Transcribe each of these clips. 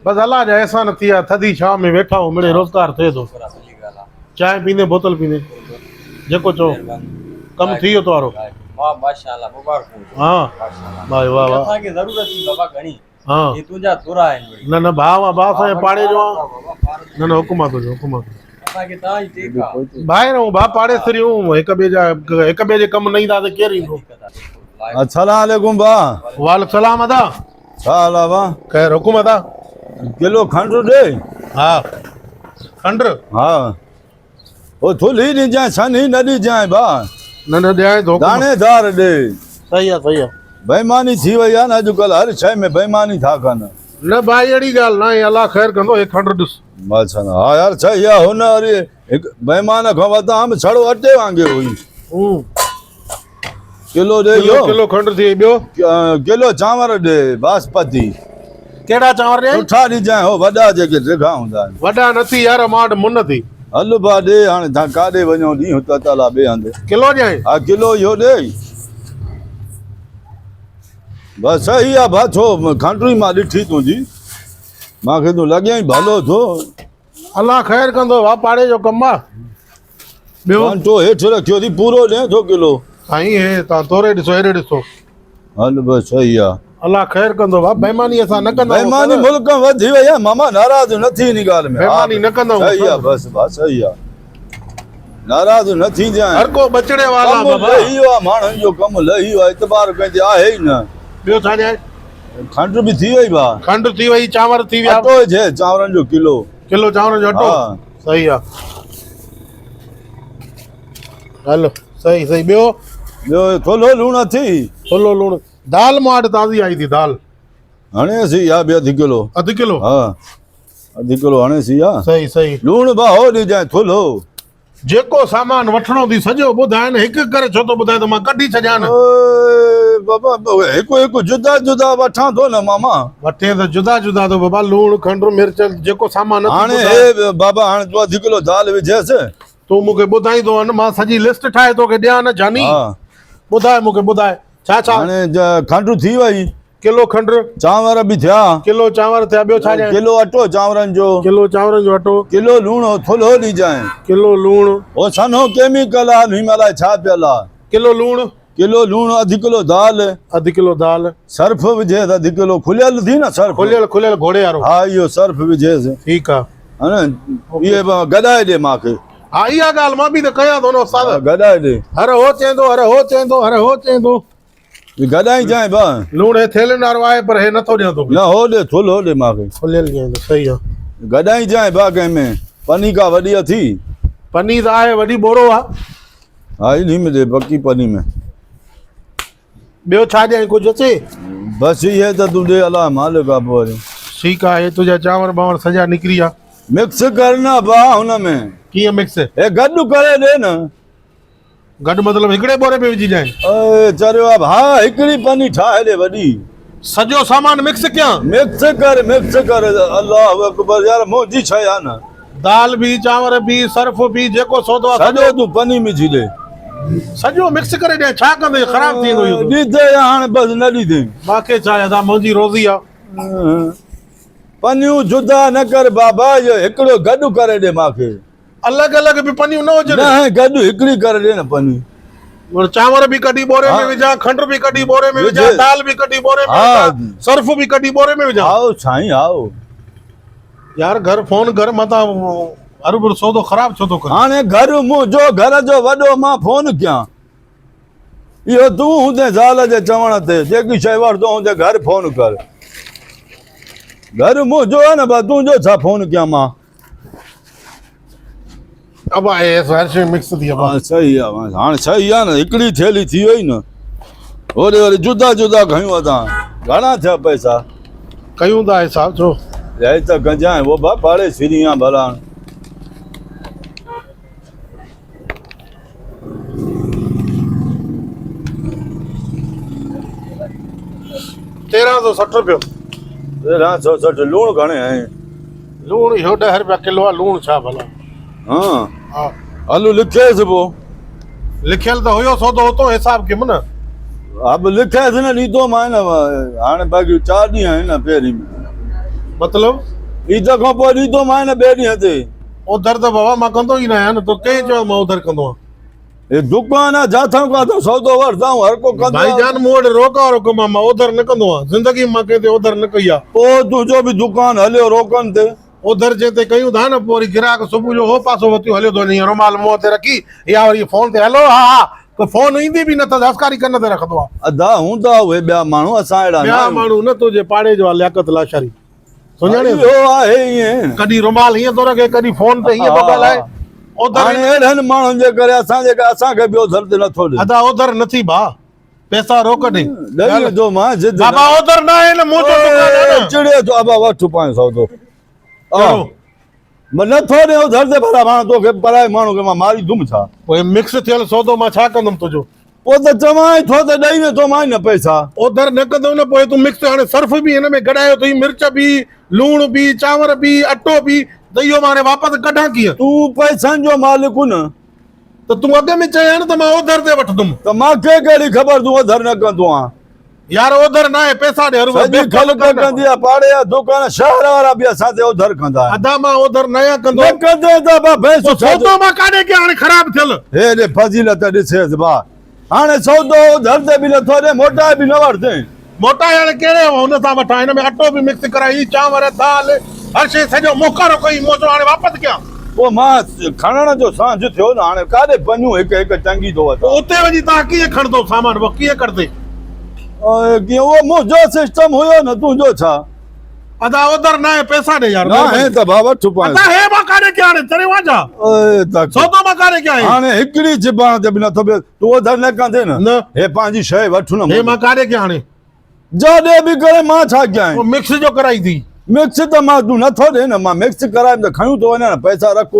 बस अल्लाह जा एहसान थी आहे थधी शाम में वेठा हो मिड़े रोज़गार थिए थो चांहि पींदे बोतल पींदे जेको चओ कमु थी वियो तुम्हारो वाह माशाल्लाह मुबारक हाँ भाई वाह वाह असांखे ज़रूरत थी बाबा घणी हाँ ये तुंहिंजा थोरा आहिनि न न भाउ आहे भाउ सां पाड़े जो आहे न न हुकुम आहे तुंहिंजो हुकुम आहे असांखे तव्हां जी टेक आहे भाई रहूं भाउ पाड़े सरियूं हिक ॿिए जे कमु न ईंदा त केरु ईंदो अस्सलाम वालेकुम बा वालेकुम सलाम अदा छा हाल आहे बा ख़ैर हुकुम अदा किलो खंड ॾे हा खंड हा ओ थुली ॾिजांइ सनी न ॾिजांइ बा न न ॾियां थो दाणेदार ॾे सही आहे बेईमानी थी वई आहे न अॼुकल्ह हर शइ में बेईमानी था कनि न भाई अहिड़ी ॻाल्हि न आहे अलाह ख़ैर कंदो हे खंड ॾिस अच्छा हा यार सही आहे हुन वरी हिकु बेईमान खां वधा आम छड़ो अटे वांगुरु हुई किलो ॾे इहो किलो खंड थी ॿियो किलो चांवर ॾे बासमती कहिड़ा चांवर ॾियनि सुठा ॾिजांइ हो वॾा जेके ड्रिघा हूंदा आहिनि वॾा नथी यार मां वटि मुन थी हल बा ॾे हाणे तव्हां काॾे वञो ॾींहुं त ताला ॿिए हंधि किलो ॾियां हा किलो इहो ॾे बसि सही आहे भा छो खंडरी मां ॾिठी तुंहिंजी मूंखे तूं लॻे भलो थो अलाह ख़ैर कंदो भाउ पाड़े जो कमु आहे ॿियो घंटो हेठि रखियो थी पूरो ॾिए थो किलो साईं हे तव्हां तोरे ॾिसो हेॾे ॾिसो हल बसि सही आहे अलाह ख़ैर कंदो भाउ बेईमानी असां न कंदा बेईमानी मुल्क में वधी वई आहे मामा नाराज़ न थी इन ॻाल्हि में बेईमानी न कंदा सही आहे बसि बसि सही आहे नाराज़ न थी जाए हर को बचड़े वाला बाबा लही आहे माण्हुनि जो कमु लही आहे एतबार कंहिंजे आहे ई न ॿियो छा ॾियां खंड बि थी वई भा खंड थी वई चांवर थी विया अटो जे चांवरनि जो किलो चांवरनि जो अटो हा सही आहे हलो सही ॿियो थोलो लूण अथी थोलो लूणु दाल मां वटि ताज़ी आई थी दाल हणे सी आहे ॿियो अधु किलो हा अधु किलो हणे सी आहे सही लूण बा हो ॾिजांइ थोलो जेको सामान वठणो थी सॼो ॿुधाए न हिकु करे छो थो ॿुधाए त मां कढी छॾियां न बाबा हिकु हिकु जुदा जुदा वठां थो न मामा वठे त जुदा जुदा थो बाबा लूणु खंडु मिर्च जेको सामान हाणे हे बाबा हाणे तूं अधु किलो दाल विझेसि तूं मूंखे ॿुधाईंदो न मां सॼी लिस्ट ठाहे तोखे ॾियां न जानी ॿुधाए मूंखे ॿुधाए छा हाणे खंडु थी वई किलो खंडु चांवर बि थिया किलो चांवर थिया ॿियो छा ॾियां किलो अटो चांवरनि जो अटो किलो लूणु थोलो ॾिजांइ किलो लूणु ओ सनो केमिकल आहे हिनमहिल छा पियल आहे किलो लूणु अधु किलो दाल सर्फ विझेसि अधु किलो खुलियल थी न सर्फ खुलियल घोड़े वारो हा इहो सर्फ विझेसि ठीकु आहे हा न इहे गॾाए ॾे मूंखे हा इहा ॻाल्हि मां बि त कयां थो न उस्ताद गॾाए ॾे अरे हो चवंदो गॾाई जाए बा लूण हे थेलनि वारो आहे पर हे नथो ॾियां तोखे न हो ॾे थोलो ॾे मूंखे खुलियल ॾियां सही आहे गॾाई जाए बा कंहिंमें पनी का वॾी अथी पनी त आहे वॾी बोरो आहे हा इन में ॾे पकी पनी में ॿियो छा ॾियां कुझु अचे बसि इहे त तूं ॾे अलाह मालिक आहे पोइ वरी ठीकु आहे तुंहिंजा चांवर बांवर सॼा निकिरी विया मिक्स कर न बा हुन में कीअं मिक्स हे गॾु करे ॾे न गॾु मतिलबु हिकिड़े बोरे में विझी ॾियां चरियो आहे हा हिकिड़ी पनी ठाहे ॾे वॾी सॼो सामान मिक्स कयां मिक्स कर अल्लाह अकबर यार मुंहिंजी शइ आहे न दाल बि चांवर बि सर्फ बि जेको सौदो आहे सॼो तूं पनी विझी ॾे सॼो मिक्स करे ॾियां छा कंदे ख़राबु थी वेंदो इहो ॾिठे हाणे बसि न ॾिठे बाक़ी छा आहे मुंहिंजी रोज़ी आहे पनियूं जुदा न कर बाबा इहो हिकिड़ो गॾु करे ॾे मूंखे अलॻि अलॻि बि पनियूं न हुजनि गॾु हिकिड़ी करे ॾे न पनी चांवर बि कढी बोरे में विझां खंड बि कढी बोरे में विझां दाल बि कढी बोरे में विझां सर्फ बि कढी बोरे में विझां आओ साईं आओ यार घर फोन कर मता अरबर सौदो ख़राब छो थो कर हाणे घर मुंहिंजो घर जो वॾो मां फोन कयां इहो तूं हुते ज़ाल जे चवण ते जेकी शइ वठंदो हुते घर फोन कर घर मुंहिंजो आहे न तुंहिंजो छा फोन कयां मां अब आहे हर शइ मिक्स थी आहे सही आहे हाणे सही आहे न हिकिड़ी थैली थी वई न होॾे वरी जुदा जुदा खयूं असां घणा थिया पैसा कयूं था हिसाब छो यही त गंजाए वो बा पाड़े सिरियां भला 1360 रुपयो 1360 लूण घणे है लूण इहो 10 रुपया किलो आहे लूण छा भला हां हां आलू लिखेस वो लिखियल तो हुयो सौदो तो हिसाब के मन अब लिखेस न नीतो मां न हाने बाकी 4 दी है ना पेरी में मतलब ईद खां पोइ ॾींदो मां न ॿिए ॾींहं ते उधर त बाबा मां कंदो ई न आहियां न, तो कंहिं चयो मां उधर कंदो आहियां? हे दुकान आहे जाथां काथां सौदो वठंदाऊं हर को कंदो आहे। भाईजान मूं वटि रोका वारो कमु आहे, मां उधर न कंदो आहियां, ज़िंदगी मां कंहिं ते उधर न कई आहे। पोइ तुंहिंजो बि दुकान हलियो रोकनि ते उधर जे ते कयूं था न, पोइ वरी ग्राहक सुबुह जो हो पासो वतियो हलियो थो वञे, रुमाल मुंहं ते रखी या वरी फोन ते हलो हा हा, त फोन ईंदी बि न त हस्कारी कन ते रखंदो आहे। अदा हूंदा उहे ॿिया माण्हू, असां अहिड़ा न ॿिया आहियूं। माण्हू न तुंहिंजे पाड़े जो आहे लियाकत लाशारी, सुञाणे इहो आहे ईअं। कॾहिं रुमाल हीअं थो रखे, कॾहिं फोन ते हीअं थो ॻाल्हाए। उधर हाणे अहिड़नि माण्हुनि जे करे असांखे ॿियो दर्द नथो ॾे। अदा उधर नथी भा, पैसा रोक ॾे ॾेई वेंदो मां जिद बाबा, उधर न आहे न, मुंह जो दुकान आहे न। चिड़े थो अबा वठ पाए सौदो कहिड़ो? मां नथो ॾे दर्द भला माण्हू तोखे पराए माण्हू खे मां मारी दुम छा? पोइ मिक्स थियल सौदो मां छा कंदुमि तुंहिंजो? पोइ त चवां थो त ॾेई वेंदो मां न पैसा। उधर न कंदो न, पोइ तूं मिक्स हाणे सर्फ बि हिन में गॾायो अथई, मिर्च बि, लूण बि, चांवर बि, अटो बि, त इहो मां हाणे वापसि कढां कीअं? तूं पैसनि जो मालिक न, त तूं अॻु में चयां न त मां उधर ते वठंदुमि। त मूंखे कहिड़ी ख़बर तूं उधर न कंदो आहीं? यार उधर न आहे, पैसा ॾे सॼी ख़लक कंदी आहे, पाड़े जा दुकान शहर वारा बि असां ते उधर कंदा आहिनि। अदा मां उधर न आहियां कंदो। न कंदे त बा भैंसु सौदो मां काॾे कयां हाणे ख़राब थियल? हे ॾे फज़ीलत ॾिसेसि भा, हाणे सौदो उधर ते बि नथो ॾे, मोटाए बि न वठिजे। मोटा हाणे कहिड़े हुन सां वठां? हिन में अटो बि मिक्स कराई, चांवर, दाल, हर शइ सॼो मोकारो कई, मूं चयो हाणे वापसि कयां। पोइ मां खणण जो सांझ थियो न, हाणे काॾे वञूं हिकु हिकु टंगी थो वठां। उते वञी तव्हां कीअं खणंदो सामान, वो कीअं करदे? कीअं उहो मुंहिंजो सिस्टम हुयो न, तुंहिंजो छा? अदा उधर न आहे, पैसा ॾे यार। न आहे त बाबा वठ पाए। अदा हे मां काॾे कयां हाणे, चरे वाजा सौदो मां काॾे कयां? हाणे हिकिड़ी जिबान ते बि नथो बीहे, तूं उधर न कंदे न, हे पंहिंजी शइ वठ न। हे मां काॾे कयां हाणे? जॾहिं बि करे मां छा कयां? मिक्स जो कराई थी। मिक्स त मां तूं नथो ॾे न, मां मिक्स कराए त खयूं थो वञा न, पैसा रख।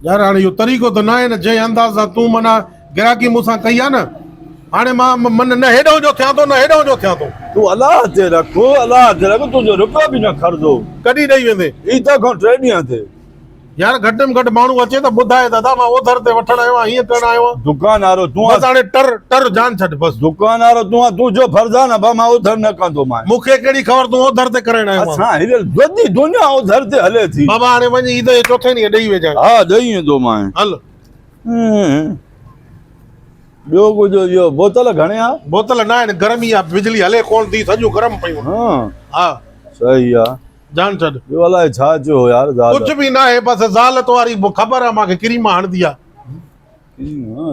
यार हाणे इहो तरीक़ो त न आहे न, जंहिं अंदाज़ सां तूं माना ग्राहकी मूंसां कई आहे न, हाणे मां मन न हेॾो जो थियां थो न हेॾो जो थियां थो। तूं अलाह ते रख, अलाह ते रख, तुंहिंजो रुपयो बि न खणंदो। कॾहिं ॾेई वेंदे? ईद खां 3 ॾींहं ते। यार घटि में घटि माण्हू अचे त ॿुधाए दादा, मां उधर ते वठण आयो आहियां, हीअं करण आयो आहियां। दुकानदारो तूं बसि हाणे टर जान छॾ बसि। दुकानदारो तुंहिंजो फर्ज़ आहे न, भा मां उधर न कंदो मां। मूंखे कहिड़ी ख़बर तूं उधर ते करण आयो आहिं? असां हींअर वॾी दुनिया उधर ते हले थी। बाबा हाणे वञी ईद जे चोथे ॾींहुं ॾेई वेजांइ। हा ॾेई वेंदो मां। हल ॿियो कुझु इहो बोतल घणे आहे? बोतल न आहे, गरमी आहे, बिजली हले कोन थी, सॼो गरम पियूं। हा सही आहे, जान छॾ। ॿियो अलाए छा चयो यार? कुझु बि न आहे, बसि ज़ालत वारी ख़बर आहे मूंखे, क्रीम हणंदी आहे।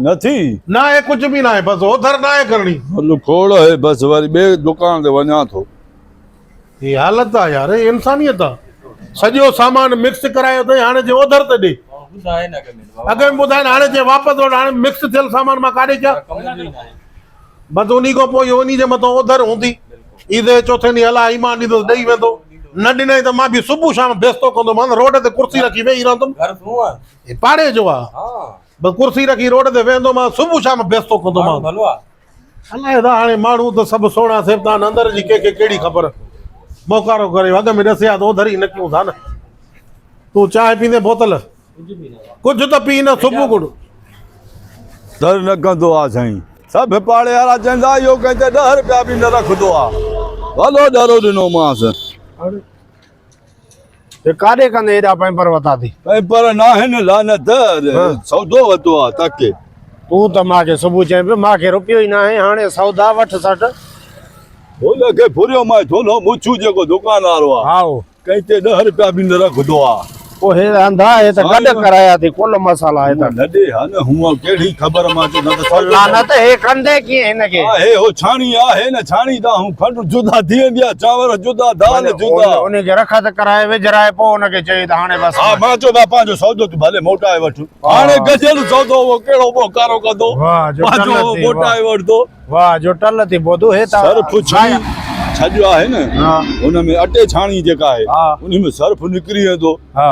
नथी न आहे, कुझु बि न आहे, बसि उधर न आहे करणी। हलो खोड़ है, बसि वरी ॿिए दुकान ते वञा थो। ये हालत आहे यार, इंसानियत आहे। सॼो सामान मिक्स करायो अथई, हाणे जे उधर ते ॾे। ॿुधाए न कमेंट बाबा, अॻे में ॿुधाए न, हाणे जे वापसि वठ, हाणे मिक्स थियल सामान मां काॾे कयां? कमेंट ई न आहे। बसि उन खां पोइ उन जे मथां उधर हूंदी, ईद जे चोथे ॾींहुं हला ईमान ॾींदो ॾेई वेंदो, न ॾिनई त मां बि सुबुह शाम बेस्तो कंदो, मां रोड ते कुर्सी रखी वेही रहंदुमि। घर तूं आहे? हे पाड़े जो आहे, हां बसि कुर्सी रखी रोड ते वेहंदो, मां सुबुह शाम बेस्तो कंदो मां। भलो आहे। अलाए दा हाणे माण्हू त सभु सोणा सेवता आहिनि, अंदर जी कंहिंखे कहिड़ी ख़बर? मोकारो करे अॻ में ॾसे हा त उधर ई न कयूं था न। तूं चांहि पींदे बोतल? कुझु त पी न, सुबुह गुड़। दर न कंदो आहे साईं, सभु पाड़े वारा चवंदा इहो कंहिंखे 10 रुपया बि न रखंदो आहे। भलो डरो ॾिनोमांसि। काॾे कंदे हेॾा पैंपर वता थी? पैंपर न आहिनि लानत, सौदो वरितो आहे तके। तूं त मूंखे सुबुह चई पियो मूंखे रुपयो ई न आहे, हाणे सौदा वठ सठ। हुनखे फुरियो मां थोलो मुछू जेको दुकानदारो आहे, हा कंहिं ते 10 रुपया बि न रखंदो आहे। ओ हे अंधा हे त गॾु कराया थी, कुल मसाला हे त न ॾे हा न, हूअं कहिड़ी ख़बर मां चयो न त लानत हे कंदे कीअं हिनखे? हे हो छाणी आहे न, छाणी ता हूं खंड जुदा थी वेंदी आहे, चांवर जुदा, दाल जुदा। उनखे रखत कराए विझराए पोइ उनखे चई त हाणे बसि। हा मां चयो बापा जो सौदो तूं भले मोटाए वठ, हाणे गजल सौदो उहो कहिड़ो मोकारो कंदो? वाह जो टल थी, मोटाए वठंदो। वाह जो टल थी ॿुधो हे त सर्फ छाणी छॼो आहे न, हुन में अटे छाणी जेका आहे, उन में सर्फ निकिरी वेंदो,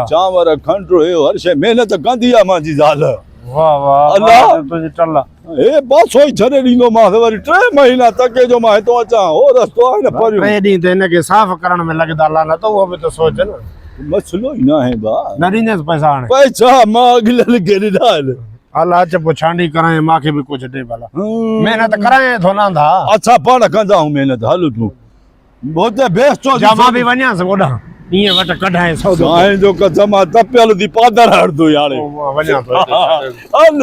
चांवर खंड हे हर शइ महिनत कंदी आहे मुंहिंजी ज़ाल। वाह वाह अल्लाह तुंहिंजी टल। हे बासो ई छॾे ॾींदो मां, वरी 3 महीना तके जो मां हितो अचां, हो रस्तो आहे न परियो। 3 ॾींहं त हिनखे साफ़ करण में लॻंदा लानत, उहो बि त सोच न। मसलो ई न आहे भाउ, न ॾींदसि पैसा हाणे? पैसा मां अॻिले खे ॾिना आहिनि। अलाह अच पोइ छांडी कराए, मूंखे बि कुझु ॾे भला, महिनत कराए थो न था। अच्छा पाण कंदा आहियूं महिनत, हल तूं बहुते बेस चो जा मां बि वञा ओॾां ईअं वटि कढाए सौदो साईं जो कसम आहे तपियल थी पादर हड़ंदो यार वञा थो हल